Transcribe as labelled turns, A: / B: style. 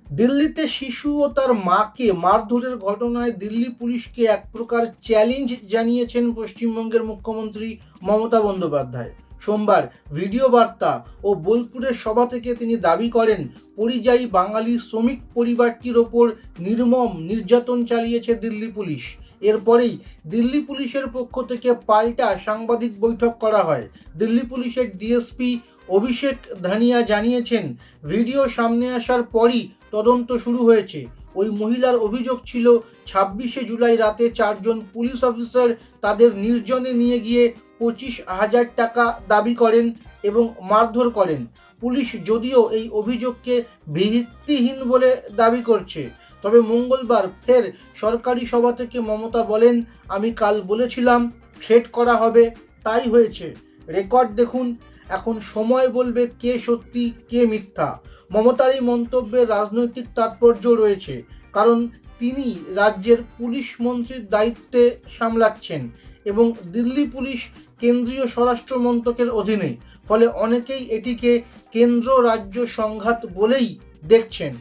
A: দিল্লিতে শিশু ও তার মাকে মারধরের ঘটনায় দিল্লি পুলিশকে এক প্রকার চ্যালেঞ্জ জানিয়েছেন পশ্চিমবঙ্গের মুখ্যমন্ত্রী মমতা বন্দ্যোপাধ্যায়। সোমবার ভিডিও বার্তা ও বোলপুরের সভা থেকে তিনি দাবি করেন, পরিযায়ী বাঙালি শ্রমিক পরিবারটির ওপর নির্মম নির্যাতন চালিয়েছে দিল্লি পুলিশ। এরপরেই দিল্লি পুলিশের পক্ষ থেকে পাল্টা সাংবাদিক বৈঠক করা হয়। দিল্লি পুলিশের ডিএসপি অভিষেক ধানিয়া জানিয়েছেন, ভিডিও সামনে আসার পরই তদন্ত শুরু হয়েছে। ওই মহিলার অভিযোগ ছিল, 26শে জুলাই রাতে 4জন পুলিশ অফিসার তাদের নির্জনে নিয়ে গিয়ে 25,000 টাকা দাবি করেন এবং মারধর করেন। পুলিশ যদিও এই অভিযোগকে ভিত্তিহীন বলে দাবি করছে, তবে মঙ্গলবার ফের সরকারি সভা থেকে মমতা বলেন, আমি কাল বলেছিলাম থ্রেট করা হবে, তাই হয়েছে। রেকর্ড দেখুন, এখন সময় বলবে কে সত্যি কে মিথ্যা। মমতার এই মন্তব্যের রাজনৈতিক তাৎপর্য রয়েছে, কারণ তিনি রাজ্যের পুলিশ মন্ত্রীর দায়িত্বে সামলাচ্ছেন এবং দিল্লি পুলিশ কেন্দ্রীয় স্বরাষ্ট্র মন্ত্রকের অধীনে। ফলে অনেকেই এটিকে কেন্দ্র রাজ্য সংঘাত বলেই দেখছেন।